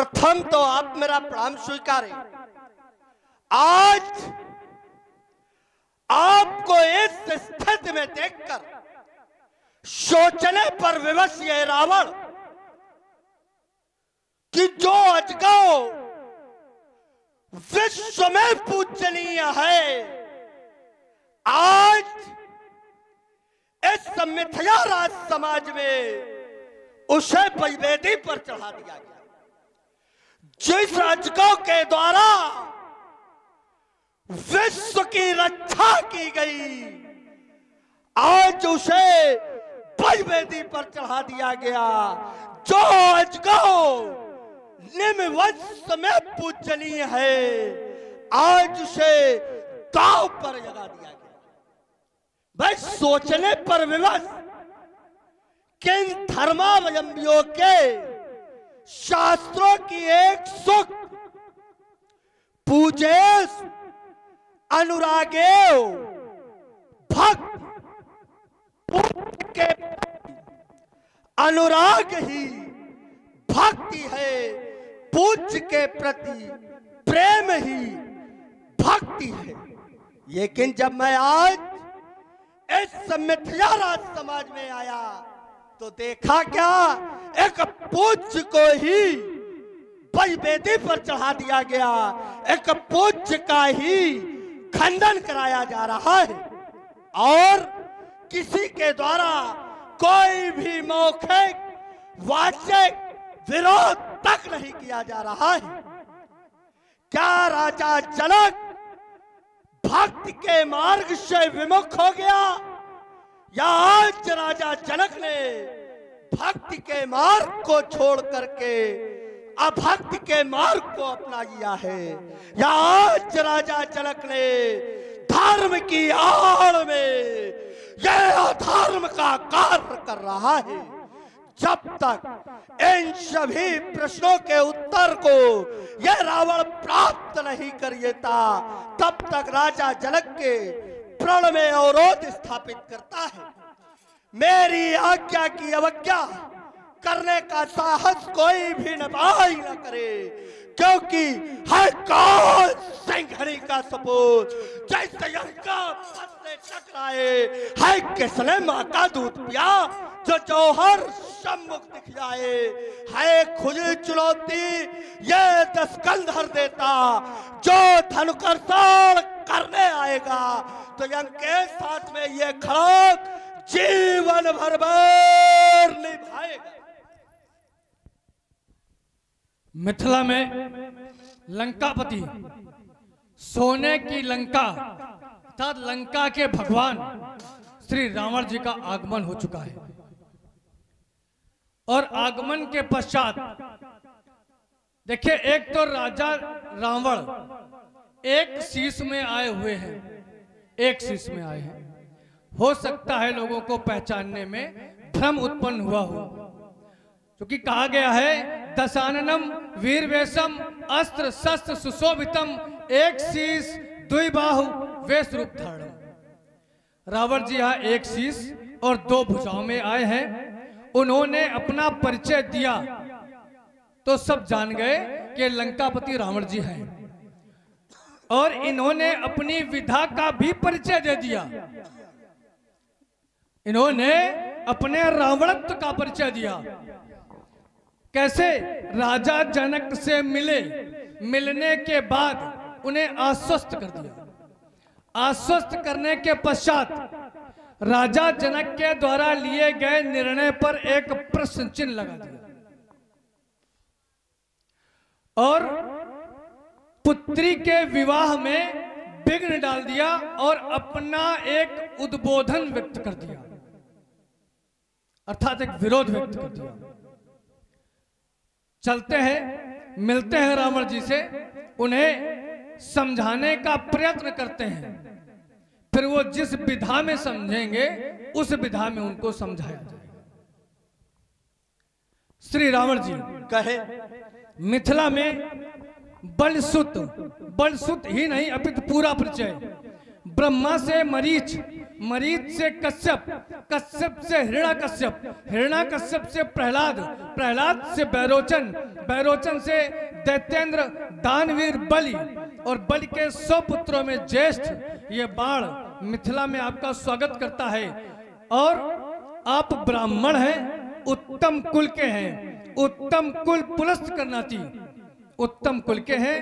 प्रथम तो आप मेरा प्रणाम स्वीकारें। आज आपको इस स्थिति में देखकर सोचने पर विवश यह रावण कि जो अजगौ विश्व में पूजनीय है, आज इस मिथिला राज समाज में उसे बलिवेदी पर चढ़ा दिया गया। जिस अजगौ के द्वारा विश्व की रक्षा की गई, आज उसे बलिवेदी पर चढ़ा दिया गया। जो अजगौ निम्न वंश में पूजनीय है, आज उसे दांव पर लगा दिया गया। बस सोचने पर विवश किन धर्मावलंबियों के शास्त्रों की एक सुख पूजेश अनुरागे भक्त के अनुराग ही भक्ति है, पूज्य के प्रति प्रेम ही भक्ति है। लेकिन जब मैं आज इस मिथिला राज समाज में आया तो देखा क्या, एक पूज्य को ही बलिवेदी पर चढ़ा दिया गया, एक पूज्य का ही खंडन कराया जा रहा है और किसी के द्वारा कोई भी मौखिक वाचिक विरोध तक नहीं किया जा रहा है। क्या राजा जनक भक्ति के मार्ग से विमुख हो गया, या आज राजा जनक ने भक्ति के मार्ग को छोड़ करके अभक्ति के मार्ग को अपना लिया है, या आज राजा जनक ने धर्म की आड़ में यह अधर्म का कार्य कर रहा है। जब तक इन सभी प्रश्नों के उत्तर को यह रावण प्राप्त नहीं कर लेता, तब तक राजा जनक के प्रण में अवरोध स्थापित करता है। मेरी आज्ञा की अवज्ञा करने का साहस कोई भी नवाई न करे, क्योंकि हर कौन सिंघनी का सपूत जैसे लंका से टकराए, है किसने माँ का दूध पिया जो जौहर सम्मुख दिखलाए, है खुली चुनौती ये 10 कंधर देता, जो धनुकर्षण करने आएगा तो इनके साथ में ये खड़क जीवन भर निभाएगा। मिथिला में लंकापति, सोने की लंका अर्थात लंका के भगवान श्री रावण जी का आगमन हो चुका है और आगमन के पश्चात देखिए, एक तो राजा रावण एक शीश में आए हुए हैं, एक शीश में आए हैं। हो सकता है लोगों को पहचानने में भ्रम उत्पन्न हुआ हो, क्योंकि कहा गया है दशाननम वीरवेशम अस्त्र शस्त्र सुशोभितम, एक शीश द्विबाहु वेश रूप धारण। रावण जी यहाँ एक शीश और 2 भुजाओं में आए हैं। उन्होंने अपना परिचय दिया तो सब जान गए कि लंकापति रावण जी हैं, और इन्होंने अपनी विधा का भी परिचय दे दिया। इन्होंने अपने रावणत्व का परिचय दिया। कैसे? राजा जनक से मिले, मिलने के बाद उन्हें आश्वस्त कर दिया। आश्वस्त करने के पश्चात राजा जनक के द्वारा लिए गए निर्णय पर एक प्रश्न चिन्ह लगा दिया और पुत्री के विवाह में विघ्न डाल दिया और अपना एक उद्बोधन व्यक्त कर दिया, अर्थात एक विरोध व्यक्त कर दिया। चलते हैं, मिलते हैं रावण जी से, उन्हें समझाने का प्रयत्न करते हैं, फिर वो जिस विधा में समझेंगे उस विधा में उनको समझाया जाएगा। श्री रावण जी कहे, मिथिला में बलसुत, बलसुत ही नहीं अपितु पूरा परिचय, ब्रह्मा से मरीच, मरीच से कश्यप, कश्यप से हिरण्याकश्यप, हिरण्याकश्यप से प्रहलाद, प्रहलाद से बैरोचन, बैरोचन से दैत्येंद्र दानवीर बलि, और बलि के 100 पुत्रों में ज्येष्ठ ये बाण मिथिला में आपका स्वागत करता है। और आप ब्राह्मण हैं, उत्तम कुल के हैं, उत्तम कुल पुलस्त करनाती, उत्तम कुल के हैं।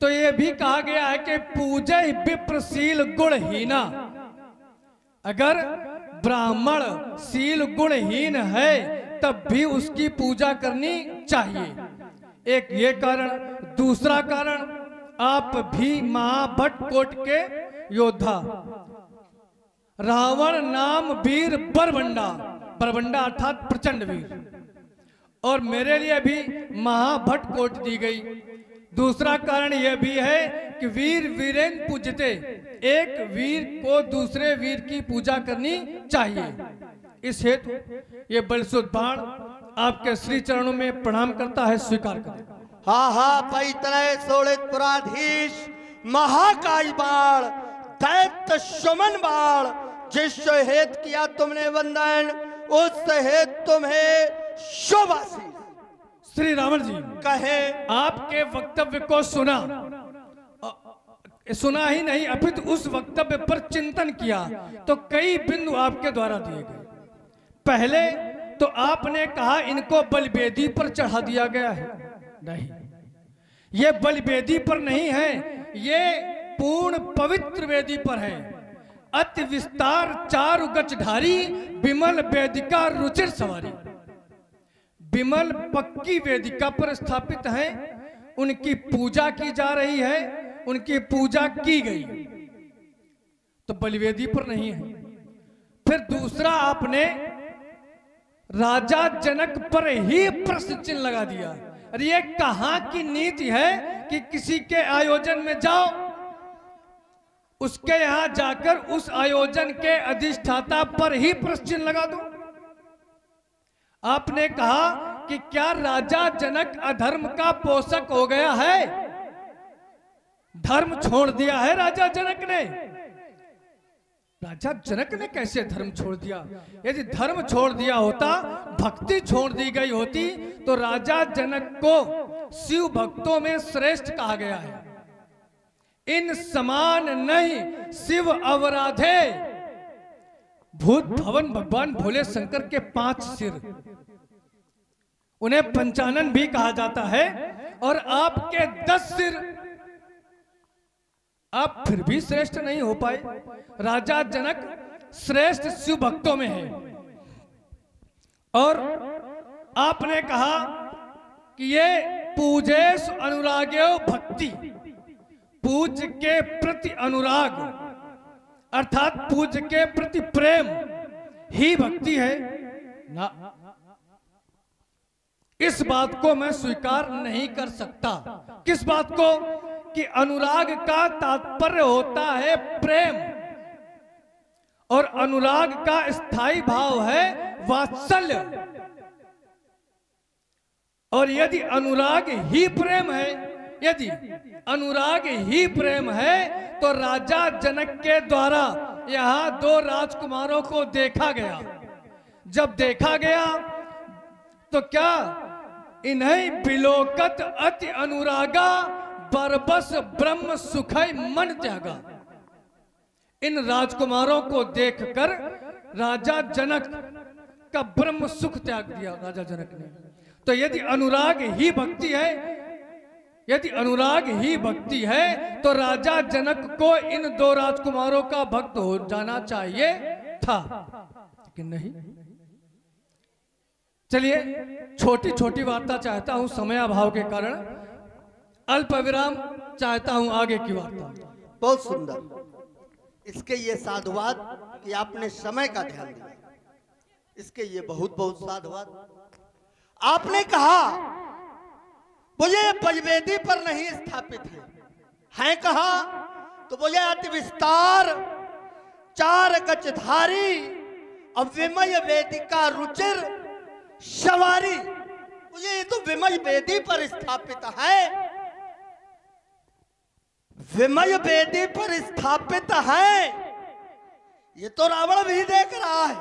तो ये भी कहा गया है कि पूजे विप्रशील गुणहीना, अगर ब्राह्मण शील गुणहीन है तब भी उसकी पूजा करनी चाहिए। एक ये कारण, दूसरा कारण, आप भी महाभट्ट कोट के योद्धा, रावण नाम वीर बरबंडा, बरबंडा अर्थात प्रचंड वीर, और मेरे लिए भी महाभट्ट कोट दी गई। दूसरा कारण यह भी है कि वीर वीरेन पूजते, एक वीर को दूसरे वीर की पूजा करनी चाहिए। इस हेतु ये बलसुद्ध बाण आपके श्री चरणों में प्रणाम करता है, स्वीकार करें। हाँ हाँ पैतरय शोणित पुराधीश महाकाय बाण, दैत्य शमन बाण, जिस हेत किया तुमने वंदन उस हेत तुम्हें शोभासी। श्री रावण जी कहे आपके वक्तव्य को सुना ही नहीं, अपितु उस वक्तव्य पर चिंतन किया तो कई बिंदु आपके द्वारा दिए गए। पहले तो आपने कहा इनको बलिवेदी पर चढ़ा दिया गया है, नहीं, ये बलिवेदी पर नहीं है, ये पूर्ण पवित्र वेदी पर है। अति विस्तार चारु गचधारी विमल वेदिका रुचिर सवारी, विमल पक्की वेदिका पर स्थापित है, उनकी पूजा की जा रही है, उनकी पूजा की गई, तो बलिवेदी पर नहीं है। फिर दूसरा आपने राजा जनक पर ही प्रश्न चिन्ह लगा दिया। अरे ये कहां की नीति है कि किसी के आयोजन में जाओ, उसके यहां जाकर उस आयोजन के अधिष्ठाता पर ही प्रश्न चिन्ह लगा दो। आपने कहा कि क्या राजा जनक अधर्म का पोषक हो गया है? धर्म छोड़ दिया है राजा जनक ने? राजा जनक ने कैसे धर्म छोड़ दिया? यदि धर्म छोड़ दिया होता, भक्ति छोड़ दी गई होती, तो राजा जनक को शिव भक्तों में श्रेष्ठ कहा गया है। इन समान नहीं शिव अवराधे, भूत भवन भगवान भोले शंकर के 5 सिर, उन्हें पंचानन भी कहा जाता है, और आपके 10 सिर, आप फिर भी श्रेष्ठ नहीं हो पाए। राजा जनक श्रेष्ठ शिव भक्तों में है। और आपने कहा कि ये पूजेश अनुराग्यो भक्ति, पूज्य के प्रति अनुराग अर्थात पूज्य के प्रति प्रेम ही भक्ति है ना। इस बात को मैं स्वीकार नहीं कर सकता। किस बात को? कि अनुराग का तात्पर्य होता है प्रेम, और अनुराग का स्थायी भाव है वात्सल्य। और यदि अनुराग ही प्रेम है, यदि अनुराग ही प्रेम है, तो राजा जनक के द्वारा यहां 2 राजकुमारों को देखा गया। जब देखा गया तो क्या इन्हें बिलोकत अति अनुरागा बरबस ब्रह्म सुखय मन त्यागा। इन राजकुमारों को देखकर राजा जनक का ब्रह्म सुख त्याग दिया राजा जनक ने। तो यदि अनुराग ही भक्ति है, यदि अनुराग ही भक्ति है, तो राजा जनक को इन 2 राजकुमारों का भक्त हो जाना चाहिए था, लेकिन नहीं। चलिए छोटी छोटी वार्ता चाहता हूं, समय अभाव के कारण अल्प विराम चाहता हूं, आगे की वार्ता। बहुत सुंदर। इसके ये साधुवाद कि आपने समय का ध्यान दिया, इसके ये बहुत बहुत साधुवाद। आपने कहा मुझे बलिवेदी पर नहीं स्थापित है कहा, तो बोले अति विस्तार 4 गजधारी और विमय वेदिका रुचिर सवारी। मुझे ये तो विमय वेदी पर स्थापित है, विमय वेदी पर स्थापित है, ये तो रावण भी देख रहा है,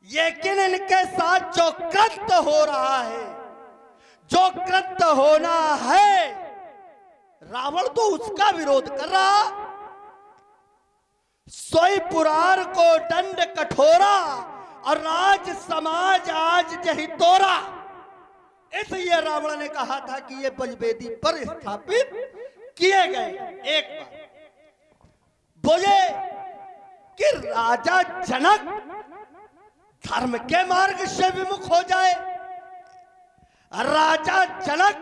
लेकिन इनके साथ जो कृत्य हो रहा है, जो कृत्य होना है, रावण तो उसका विरोध कर रहा। सोई पुरार को दंड कठोरा और राज समाज आज जही तोरा। इसलिए रावण ने कहा था कि ये बजबेदी पर स्थापित किए गए। एक बार बोले कि राजा जनक धर्म के मार्ग से विमुख हो जाए, राजा जनक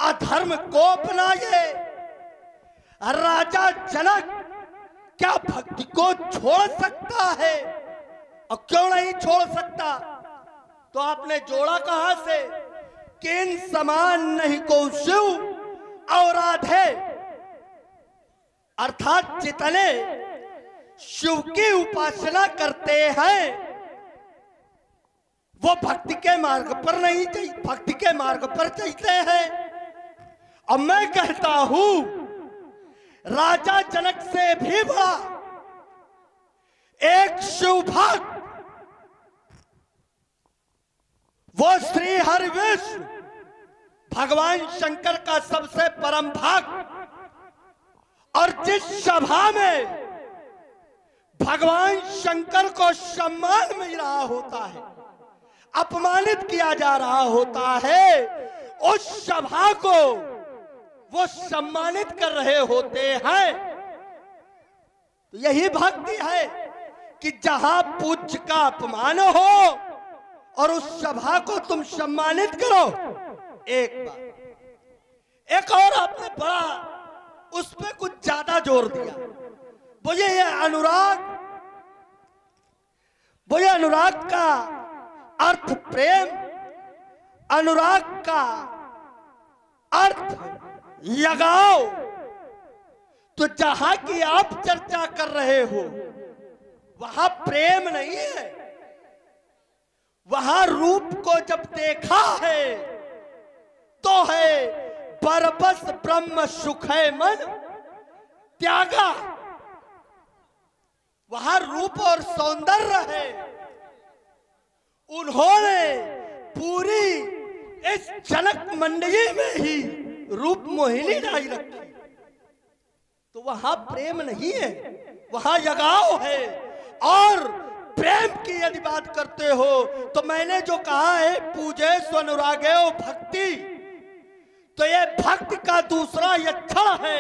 अधर्म को अपनाए, राजा जनक क्या भक्ति को छोड़ सकता है? और क्यों नहीं छोड़ सकता? तो आपने जोड़ा कहां से कि इन समान नहीं को शिव और राधे, अर्थात जितने शिव की उपासना करते हैं वो भक्ति के मार्ग पर नहीं, भक्ति के मार्ग पर चलते हैं। अब मैं कहता हूं राजा जनक से भी बड़ा एक शिव भक्त, वो श्री हरि विष्णु भगवान शंकर का सबसे परम भक्त, और जिस सभा में भगवान शंकर को सम्मान मिल रहा होता है, अपमानित किया जा रहा होता है, उस सभा को वो सम्मानित कर रहे होते हैं। तो यही भक्ति है कि जहां पूज्य का अपमान हो और उस सभा को तुम सम्मानित करो। एक बात, एक और आपने बड़ा उस पे कुछ ज्यादा जोर दिया। बोले ये अनुराग, बोले अनुराग का अर्थ प्रेम, अनुराग का अर्थ लगाओ। तो जहां की आप चर्चा कर रहे हो वहां प्रेम नहीं है, वहां रूप को जब देखा है तो है परबस ब्रह्म सुख है मन त्यागा। वहां रूप और सौंदर्य है। उन्होंने पूरी इस जनक मंडली में ही रूप मोहिनी ढाई रखी। तो वहां प्रेम नहीं है, वहां लगाव है। और प्रेम की यदि बात करते हो तो मैंने जो कहा है पूजे स्वनुरागे भक्ति, तो ये भक्ति का दूसरा लक्षण है।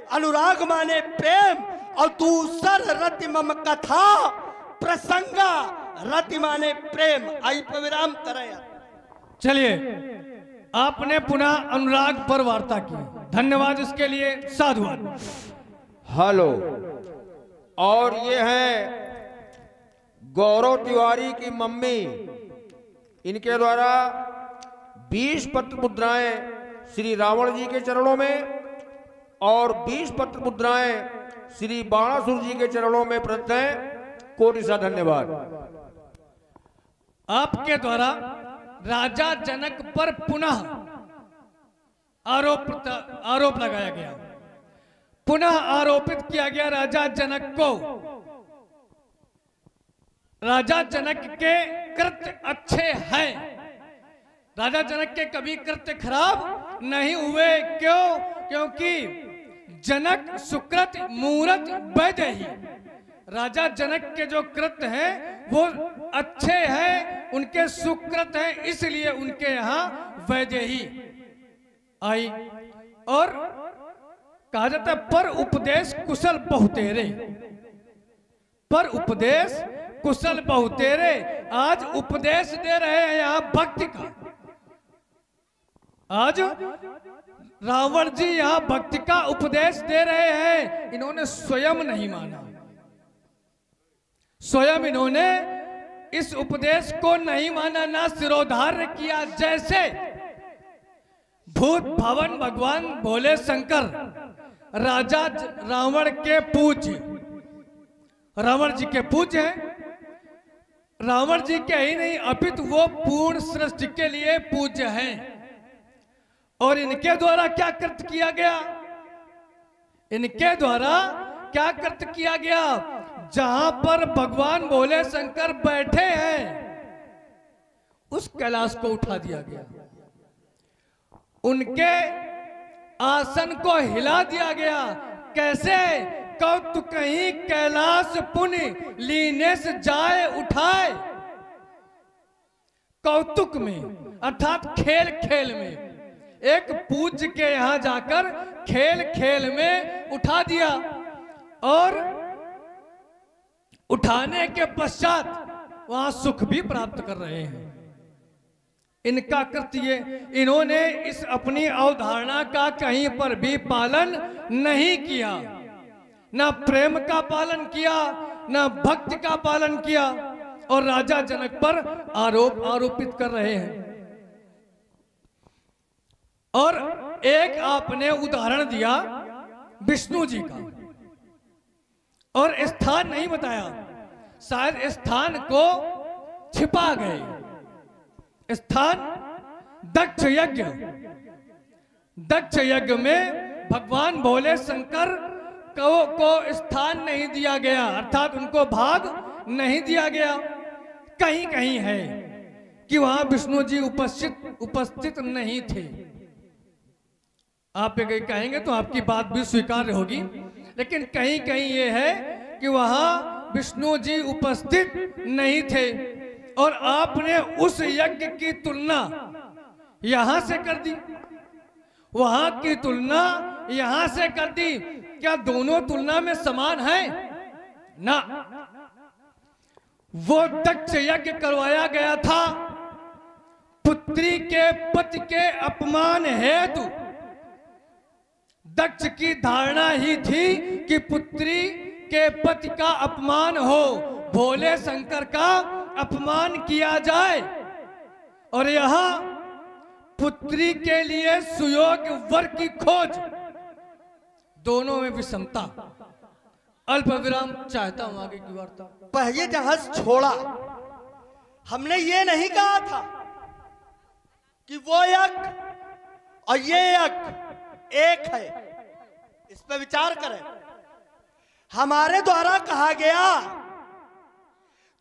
अनुराग माने प्रेम और दूसर रति मम कथा प्रसंगा, रति माने प्रेम। आई पे विराम करें। चलिए, आपने पुनः अनुराग पर वार्ता की, धन्यवाद इसके लिए, साधुवाद। हेलो, और ये है गौरव तिवारी की मम्मी, इनके द्वारा 20 पत्र मुद्राएं श्री रावण जी के चरणों में और 20 पत्र मुद्राएं श्री बाणासुर जी के चरणों में प्रदत्त हैं। कोटि सा धन्यवाद। आपके द्वारा राजा जनक पर पुनः आरोप लगाया गया, पुनः आरोपित किया गया राजा जनक को। राजा जनक के कृत्य अच्छे हैं, राजा जनक के कभी कृत्य खराब नहीं हुए। क्यों? क्योंकि जनक सुकृत मूरत वैदेही, राजा जनक के जो कृत्य हैं वो अच्छे हैं, उनके सुकृत हैं, इसलिए उनके यहाँ वैदेही आई। और कहा जाता है पर उपदेश कुशल बहुतेरे, पर उपदेश कुशल बहुतेरे। आज उपदेश दे रहे हैं यहाँ भक्ति का। आज रावण जी यहाँ भक्ति का उपदेश दे रहे हैं। इन्होंने स्वयं नहीं माना, स्वयं इन्होंने इस उपदेश को नहीं माना, ना सिरोधार्य किया। जैसे भूत भवन भगवान भोले शंकर राजा रावण के पूज्य, रावण जी के पूज्य हैं। रावण जी के ही नहीं अपितु वो पूर्ण सृष्टि के लिए पूज्य हैं। और इनके द्वारा क्या कृत्य किया गया? इनके द्वारा क्या कृत्य किया गया? जहां पर भगवान भोले शंकर बैठे हैं उस कैलाश को उठा दिया गया, उनके आसन को हिला दिया गया। कैसे? कौतुक कहीं कैलाश पुण्य लीने से जाए उठाए। कौतुक में अर्थात खेल खेल में, एक पूज्य के यहां जाकर खेल खेल में उठा दिया, और उठाने के पश्चात वहां सुख भी प्राप्त कर रहे हैं। इनका कृत्य, इन्होंने इस अपनी अवधारणा का कहीं पर भी पालन नहीं किया, ना प्रेम का पालन किया, ना भक्ति का पालन किया, और राजा जनक पर आरोपित कर रहे हैं। और एक आपने उदाहरण दिया विष्णु जी का, और स्थान नहीं बताया, शायद स्थान को छिपा गए। स्थान दक्ष यज्ञ, दक्ष यज्ञ में भगवान भोले शंकर को स्थान नहीं दिया गया, अर्थात उनको भाग नहीं दिया गया। कहीं कहीं है कि वहां विष्णु जी उपस्थित नहीं थे। आप कहेंगे तो आपकी बात भी स्वीकार्य होगी, लेकिन कहीं कहीं ये है कि वहां विष्णु जी उपस्थित नहीं थे, और आपने उस यज्ञ की तुलना यहां से कर दी, वहां की तुलना यहां से कर दी। क्या दोनों तुलना में समान है? ना। वो दक्ष यज्ञ करवाया गया था पुत्री के पति के अपमान हेतु। दक्ष की धारणा ही थी कि पुत्री के पति का अपमान हो, भोले शंकर का अपमान किया जाए, और यहां पुत्री के लिए सुयोग्य वर की खोज। दोनों में विषमता। अल्प विराम चाहता हूं आगे की वार्ता। पहले जहाज छोड़ा, हमने ये नहीं कहा था कि वो यज्ञ और ये यज्ञ एक है, इस पर विचार करें। हमारे द्वारा कहा गया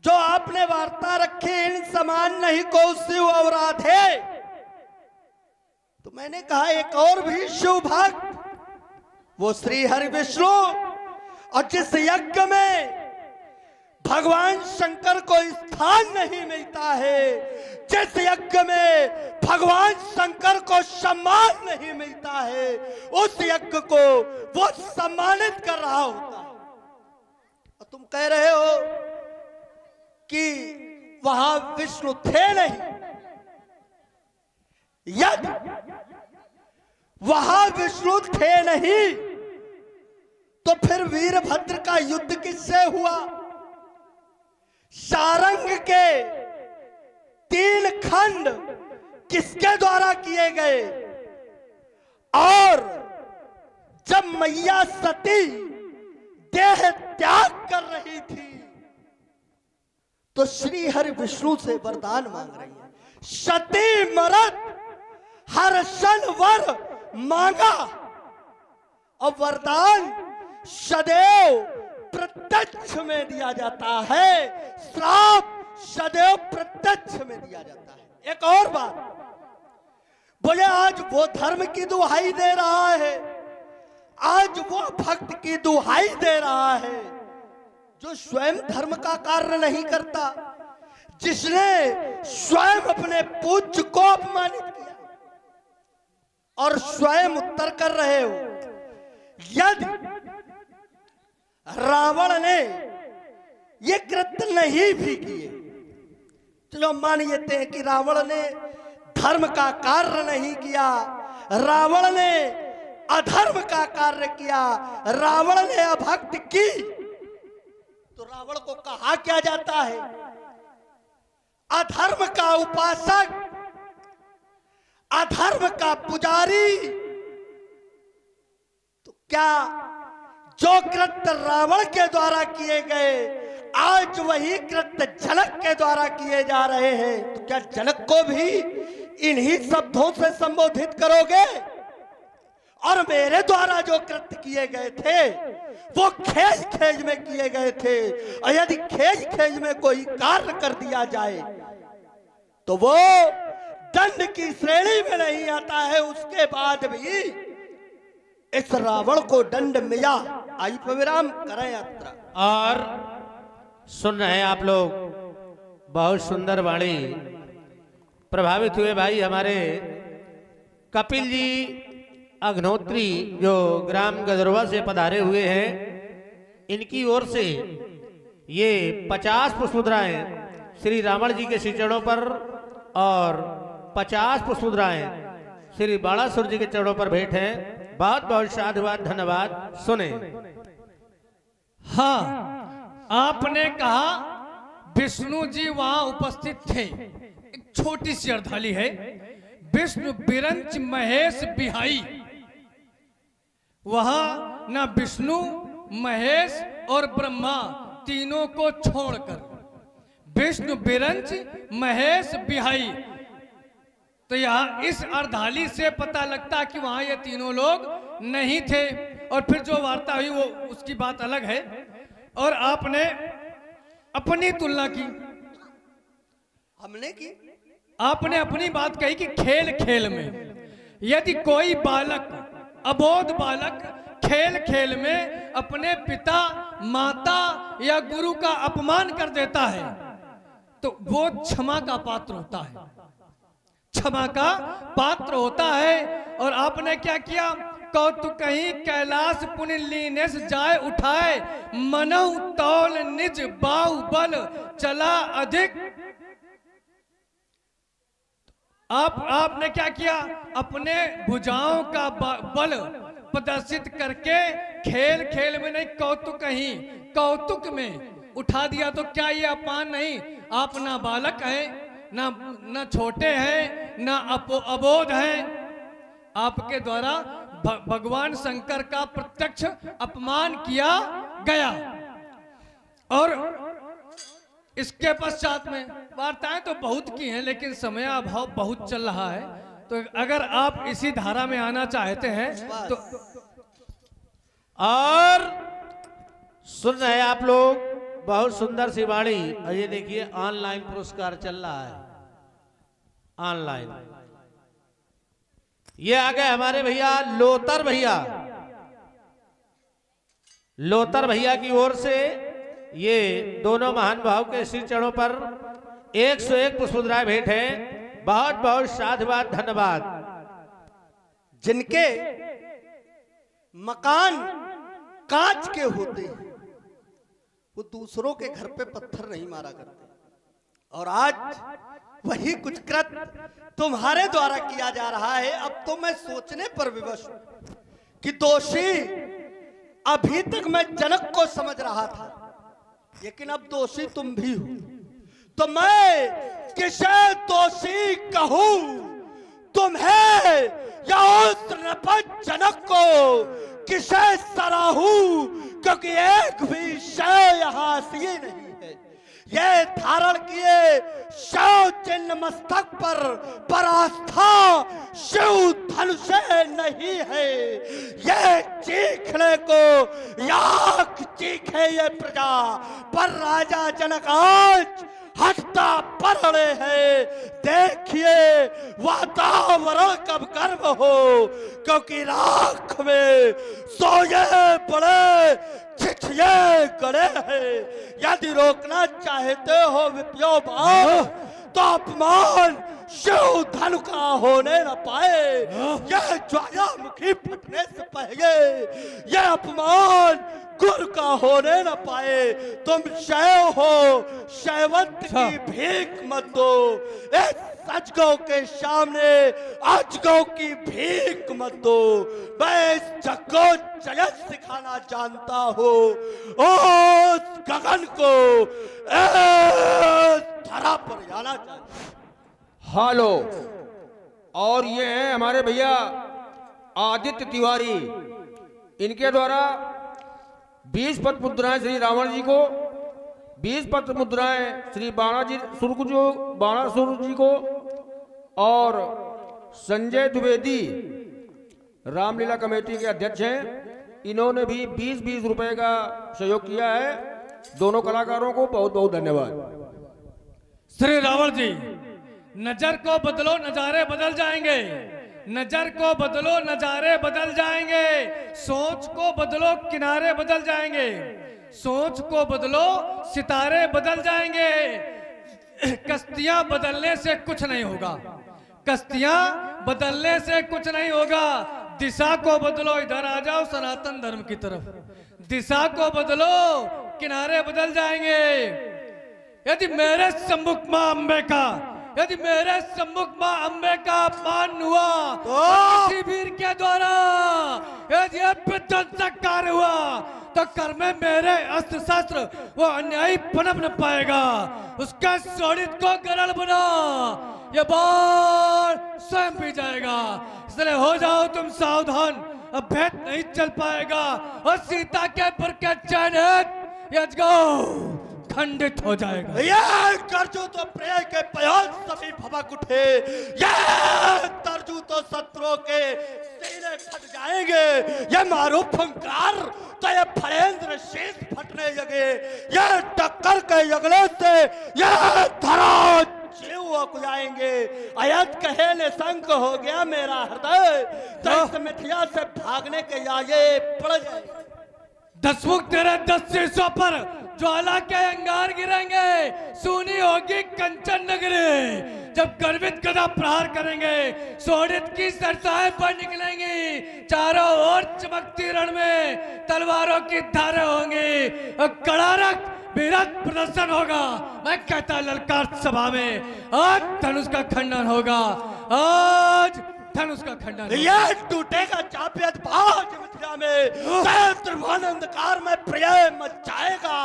जो आपने वार्ता रखी इन समान नहीं को शिव और राधे, तो मैंने कहा एक और भी शिव भक्त वो श्री हरि विष्णु, और जिस यज्ञ में भगवान शंकर को स्थान नहीं मिलता है, जिस यज्ञ में भगवान शंकर को सम्मान नहीं मिलता है, उस यज्ञ को वो सम्मानित कर रहा होता है। और तुम कह रहे हो कि वहां विष्णु थे नहीं। यदि वहां विष्णु थे नहीं तो फिर वीरभद्र का युद्ध किससे हुआ? सारंग के 3 खंड किसके द्वारा किए गए? और जब मैया सती देह त्याग कर रही थी तो श्री हरि विष्णु से वरदान मांग रही है। सती मरत हर्षण वर मांगा, और वरदान सदैव प्रत्यक्ष में दिया जाता है, श्राप सदैव प्रत्यक्ष में दिया जाता है। एक और बात, बोले आज वो धर्म की दुहाई दे रहा है, आज वो भक्त की दुहाई दे रहा है जो स्वयं धर्म का कार्य नहीं करता, जिसने स्वयं अपने पूज्य को अपमानित किया, और स्वयं उत्तर कर रहे हो। यदि रावण ने ये कृत्य नहीं भी किए, चलो मान लेते हैं कि रावण ने धर्म का कार्य नहीं किया, रावण ने अधर्म का कार्य किया, रावण ने अभक्ति की, तो रावण को कहा क्या जाता है? अधर्म का उपासक, अधर्म का पुजारी। तो क्या जो कृत्य रावण के द्वारा किए गए आज वही कृत्य जनक के द्वारा किए जा रहे हैं, तो क्या जनक को भी इन्हीं शब्दों से संबोधित करोगे? और मेरे द्वारा जो कृत्य किए गए थे वो खेज खेज में किए गए थे, और यदि खेज खेज में कोई कार्य कर दिया जाए तो वो दंड की श्रेणी में नहीं आता है। उसके बाद भी इस रावण को दंड मिला। आयु पर विराम करें यात्रा। और सुन रहे हैं आप लोग, बहुत सुंदर वाणी। प्रभावित हुए भाई हमारे कपिल जी अग्नोत्री जो ग्राम गजरवा से पधारे हुए हैं, इनकी ओर से ये 50 पुष्पमुद्राएं श्री रावण जी के श्री चरणों पर और 50 पुष्पमुद्राएं श्री बाणासुर जी के चरणों पर भेंट हैं। बहुत बहुत साधुवाद, धन्यवाद। सुने। हाँ, आपने कहा विष्णु जी वहां उपस्थित थे। एक छोटी सी अर्धाली है। विष्णु बिरंच महेश बिहाई, वहां ना विष्णु महेश और ब्रह्मा तीनों को छोड़कर विष्णु बिरंच महेश बिहाई। तो यहाँ इस अर्धाली से पता लगता कि वहां ये तीनों लोग नहीं थे। और फिर जो वार्ता हुई वो उसकी बात अलग है। और आपने अपनी तुलना की, हमने की, आपने अपनी बात कही कि खेल खेल में यदि कोई बालक, अबोध बालक खेल खेल में अपने पिता, माता या गुरु का अपमान कर देता है तो वो क्षमा का पात्र होता है, क्षमा का पात्र होता है। और आपने क्या किया? कौतुक कहीं कैलाश पुण्य लीने से जाए उठाए, मनऊ तौल निज बाहुबल चला अधिक। आपने क्या किया? अपने भुजाओं का बल प्रदर्शित करके खेल खेल में नहीं, कौतुक कहीं कौतुक में उठा दिया। तो क्या ये अपमान नहीं? आप ना बालक हैं, ना छोटे हैं, ना अबोध हैं। आपके द्वारा भगवान शंकर का प्रत्यक्ष अपमान किया गया। और इसके पश्चात में वार्ताएं तो बहुत की हैं, लेकिन समय अभाव बहुत चल रहा है। तो अगर आप इसी धारा में आना चाहते हैं तो और सुन रहे हैं आप लोग, बहुत सुंदर सी वाणी। और ये देखिए ऑनलाइन पुरस्कार चल रहा है, ऑनलाइन। ये आ गए हमारे भैया लोतर भैया। लोतर भैया की ओर से ये दोनों महान भाव के श्री चरणों पर 101 पुष्पमुद्राएं भेंट है। बहुत बहुत साधुवाद, धन्यवाद। जिनके मकान कांच के होते हैं वो दूसरों के घर पे पत्थर नहीं मारा करते। और आज वही कुछ कृत्य तुम्हारे द्वारा किया जा रहा है। अब तो मैं सोचने पर विवश हूं कि दोषी अभी तक मैं जनक को समझ रहा था, लेकिन अब दोषी तुम भी हो। तो मैं किसे दोषी कहूं, तुम्हें या उस नपद जनक को किसे सराहूं, क्योंकि एक भी शय यहाँ सी नहीं है। ये धारण किए शव चिन्ह मस्तक पर आस्था शिव धनुष नहीं है। ये चीखने को याक चीखे ये प्रजा, पर राजा जनक आज हटता पड़े हैं। देखिए वातावरण कब गर्म हो, क्योंकि राख में सोए बड़े छिछिए गड़े हैं। यदि रोकना चाहते हो विप्यो बाप, तो अपमान शिव धनु का होने न पाए। यह ज्वालामुखी फटने से पहले यह अपमान गुर का होने न पाए। तुम शैव हो, शैवंत की भीख मत दो। इस सजगो के सामने अजगो की भीख मत दो। मैं इस जग को जगत सिखाना जानता हूँ। उस गगन को धरा पर जाना चाहिए। हेलो। और ये हैं हमारे भैया आदित्य तिवारी। इनके द्वारा 20 पद मुद्राएं श्री रावण जी को, 20 पद मुद्राएं श्री बाणासुर जी को, और संजय द्विवेदी रामलीला कमेटी के अध्यक्ष हैं, इन्होंने भी 20-20 रुपए का सहयोग किया है। दोनों कलाकारों को बहुत बहुत धन्यवाद। श्री रावण जी, नजर को बदलो नजारे बदल जाएंगे, नजर को बदलो नजारे बदल जाएंगे, सोच को बदलो किनारे बदल जाएंगे, सोच को बदलो सितारे बदल जाएंगे। कश्तियां बदलने से कुछ नहीं होगा, कश्तियां बदलने से कुछ नहीं होगा। दिशा को बदलो, इधर आ जाओ सनातन धर्म की तरफ, दिशा को बदलो किनारे बदल जाएंगे। यदि मेरे सम्मुख मां अम्बे का, यदि मेरे सम्मुख मां अम्बे का अपमान हुआ तो किसी वीर के द्वारा यदि विध्वंसक कार्य हुआ तो कर में मेरे अस्त्र शस्त्र वो अन्यायी पनप न पाएगा। उसका शोणित को गरल बना, ये बाण स्वयं भी जाएगा। इसलिए हो जाओ तुम सावधान, अब भेद नहीं चल पाएगा और सीता के पर के चैन खंडित हो जाएगा। ये करजू तो प्रिय के पयाल सभी भबक उठे, ये तरजू तो शत्रुओं के सीने फट जाएंगे, ये मारो फंकार तो ये फरेंद्र शीश फटने लगे, ये टक्कर के यगले से ये धरा जीव उग जाएंगे। अयत कहे ले संक हो गया मेरा हृदय, तो इस मिथिला से भागने के आगे पड़ जाएंगे। दसमुख तेरे 10 शीशों पर ज्वाला के अंगार गिरेंगे, सुनी होगी कंचन नगरी। जब गर्वित गदा प्रहार करेंगे, शोणित की सरसाएं पर निकलेंगी, चारों ओर चमकती रण में तलवारों की धारें होंगी और कड़ारक विराट प्रदर्शन होगा। मैं कहता ललकार सभा में आज धनुष का खंडन होगा, आज धनुष का खंडन। ये टूटेगा चापियत बाज मिथिला में, त्रिभानंदकार में प्रिय मच जाएगा,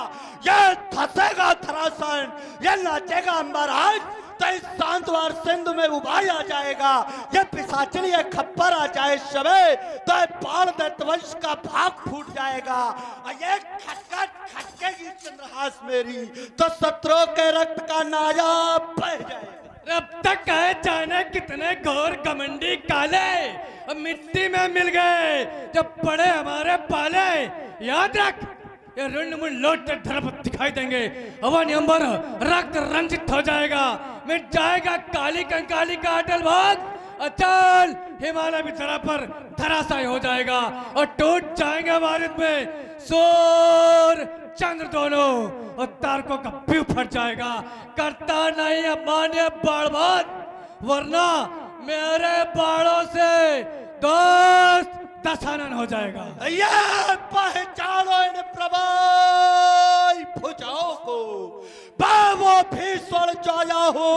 ये धसेगा धरासन, ये नाचेगा अंबराज, तो इस शांतवार सिंधु में उबाई आ जाएगा। ये पिशाचनी ये खप्पर आ जाए शवे, तो बाण दैत्यवंश का भाग फूट जाएगा। और ये खटकेगी चंद्रहास मेरी, तो शत्रुओं के रक्त का नाया बह जाएगा। अब तक कहे जाने कितने घोर घमंडी काले अब मिट्टी में मिल गए, जब पड़े हमारे पाले। याद रख, ये रुंड-मुंड लौट कर धरप दिखाई देंगे, अवन अंबर रक्त रंजित हो जाएगा, मिट जाएगा काली कंकाली का अटल भाग। अचल हिमालय भी धरा पर धराशायी हो जाएगा और टूट जाएंगे भारत में सूर्य चंद्र दोनों, और तारकों का व्यू फट जाएगा। करता नहीं मान्य बाणबाद, वरना मेरे बाणों से दोस्त दशानन हो जाएगा। ये पहचानो इन प्रभाई भुजाओं को, वो भीषण जाया हो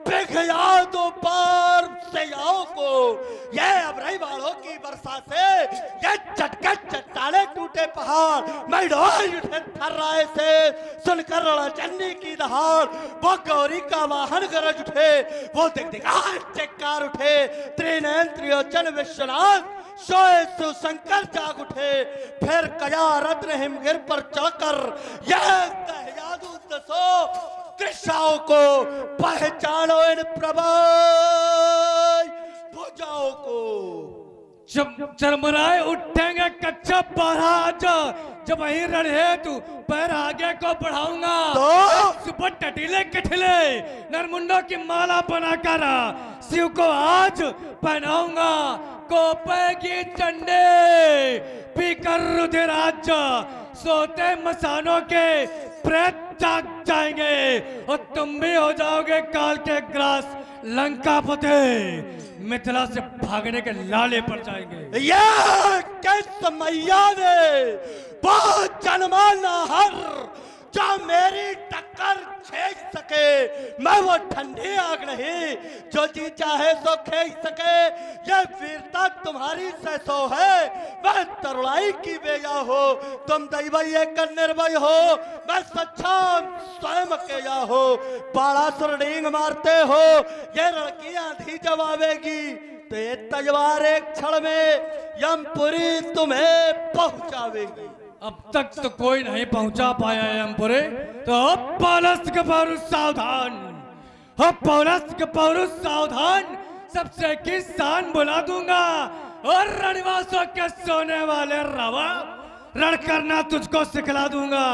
पिघला दो पार सेनाओं को। ये अबरई बाणों की वर्षा से ये चटके चट्टाने टूटे पहाड़, मैं डोल उठे थर्राए से सुनकर रणचंडी की दहाड़। वो गौरी का वाहन गरज उठे, वो दिग्दिगार चिक्कार उठे, त्रिनयन त्रिलोचन विश्वनाथ सोए शिवशंकर जाग उठे। फिर कया रत्न हिमगिर पर चढ़कर यह दहयादू दसो दिशाओं को पहचानो इन प्रभाई भुजाओं को। जब चरमराए उठेंगे कच्चा महाराज, जब वही रण है तू पैर आगे को बढ़ाऊंगा तो सुपर टटीले कठिले नरमुंडों की माला बनाकर शिव को आज पहनाऊंगा। कोपेगी चंडे पीकर रुधिराज, सोते मसानों के प्रेत जाग जाएंगे और तुम भी हो जाओगे काल के ग्रास लंकापति, मिथिला से भागने के लाले पड़ जाएंगे। ये किस मैया ने बहुत जन्मा नाहर जो मेरी टक्कर खींच सके, मैं वो ठंडी आग नहीं जो जी चाहे सो खींच सके। ये वीरता तुम्हारी सैसो है, मैं तरुणाई की बेजा हो, तुम दैवई एक निर्भय हो, मैं सच्चा स्वयं अकेला हो। बाड़ा सुरडींग मारते हो, ये लड़कियां धी जवाबेगी, तो ये तलवार एक क्षण में यमपुरी तुम्हें पहुंचावेगी। अब तक तो कोई नहीं पहुंचा पाया यमपुरी, तो अब पौलुस के पौरुष सावधान, अब पौलुस के पौरुष सावधान, सबसे किसान बुला दूंगा और रणवासों के सोने वाले रावण, रण करना तुझको सिखला दूंगा।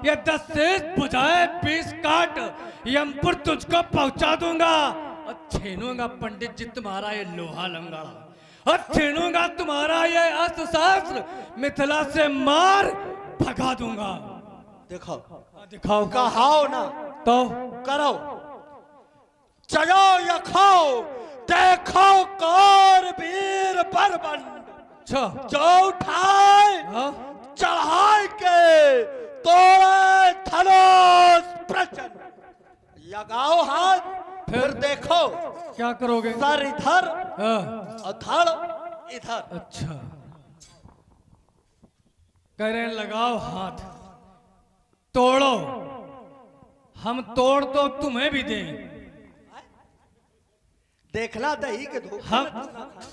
ये 10 शीश बुझाए 20 काट यमपुर तुझको पहुंचा दूंगा। और छीनूंगा पंडित जी तुम्हारा ये लोहा लंगड़ा, और छीनूंगा तुम्हारा ये अस्त्र शास्त्र, मिथिला से मार भगा दूंगा। देखो दिखाओ, कहाओ ना तो करो, चलो या खाओ, देखो कौर वीर बरबंड अच्छा जो उठाए हाँ? चढ़ाए के तोड़े धनुष प्रचंड। लगाओ हाथ, फिर देखो क्या करोगे? सर इधर हाँ। और धड़ इधर। अच्छा कह रहे हैं लगाओ हाथ, तोड़ो, हम तोड़ तो तुम्हें भी दें। देखना दही के धूप हम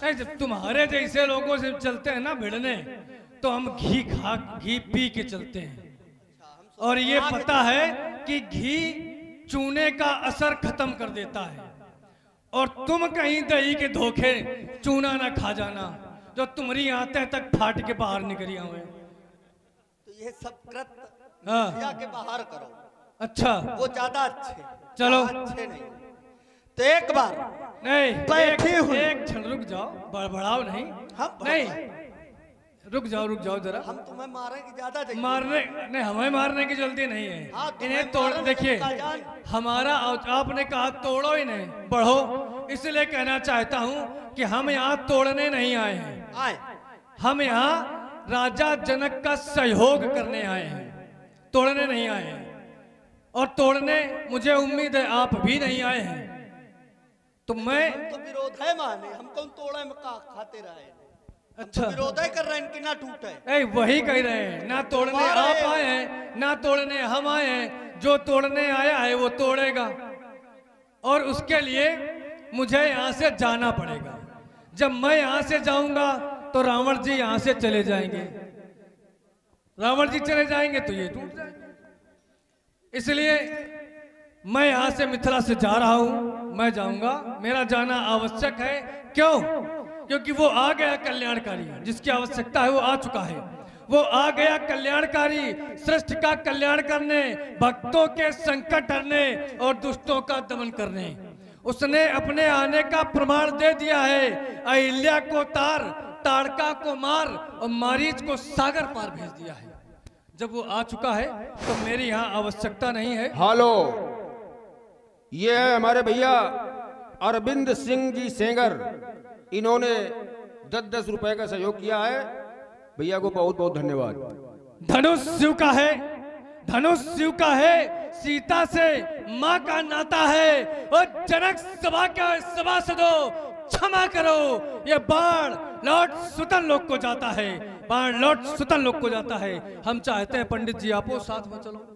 नहीं, जब तुम्हारे जैसे लोगों से चलते हैं ना भिड़ने, तो हम घी पी के चलते हैं। और ये पता है कि घी चूने का असर खत्म कर देता है। और तुम कहीं दही के धोखे चूना ना खा जाना, जो तुम्हारी आते तक फाट के बाहर निकली हुए। तो ये सब कृत हाँ। के बाहर करो, अच्छा वो ज्यादा अच्छे। चलो। अच्छे नहीं तो एक बार नहीं, बैठे हुए। एक क्षण रुक जाओ, बड़बड़ाओ नहीं। हम नहीं, रुक जाओ जरा। हम तुम्हें मारेंगे ज्यादा जल्दी। मारने नहीं, हमें मारने की जल्दी नहीं है। हाँ, तुम्हें इन्हें तोड़, मारने देखिए का जान। हमारा, आपने कहा तोड़ो इन्हें, बढ़ो, इसलिए कहना चाहता हूँ कि हम यहाँ तोड़ने नहीं आए हैं। आए हम यहाँ राजा जनक का सहयोग करने आए हैं, तोड़ने नहीं आए हैं। और तोड़ने मुझे उम्मीद है आप भी नहीं आए हैं। तो मैं तो विरोध है माने, हम कौन तोड़े में का खाते रहे। अच्छा विरोध है कर रहे हैं, इनकी ना टूटे। ए, वही कह रहे हैं, ना तोड़ने आप आए हैं, ना तोड़ने हम आए हैं। जो तोड़ने आया है वो तोड़ेगा, और उसके लिए मुझे यहाँ से जाना पड़ेगा। जब मैं यहाँ से जाऊंगा तो रावण जी यहाँ से चले जाएंगे, रावण जी चले जाएंगे तो ये टूट जाएगा। इसलिए मैं यहाँ से मिथिला से जा रहा हूँ, मैं जाऊंगा, मेरा जाना आवश्यक है। क्यों? क्योंकि वो आ गया कल्याणकारी, जिसकी आवश्यकता है वो आ चुका है। वो आ गया कल्याणकारी, सृष्टि का कल्याण करने, भक्तों के संकट हरने और दुष्टों का दमन करने। उसने अपने आने का प्रमाण दे दिया है। अहिल्या को तार, ताड़का को मार और मारीच को सागर पार भेज दिया है। जब वो आ चुका है तो मेरी यहाँ आवश्यकता नहीं है। हेलो, ये है हमारे भैया अरविंद सिंह जी सेंगर। इन्होंने 10-10 रुपए का सहयोग किया है। भैया को बहुत बहुत धन्यवाद। धनुष शिव का है, धनुष शिव का है, सीता से माँ का नाता है। और जनक सभा का सभासदों क्षमा करो, ये बाण लौट सुतन लोग को जाता है, बाण लौट सुतन लोग को जाता है। हम चाहते हैं पंडित जी आपो साथ में चलो,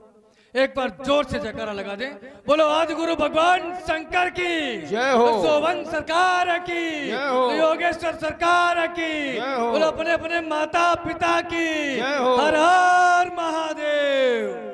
एक बार जोर से जयकारा लगा दें। बोलो आदि गुरु भगवान शंकर की जय हो, सोवन सरकार की जय हो, योगेश्वर सरकार की जय हो, बोलो अपने अपने माता पिता की जय हो। हर हर महादेव।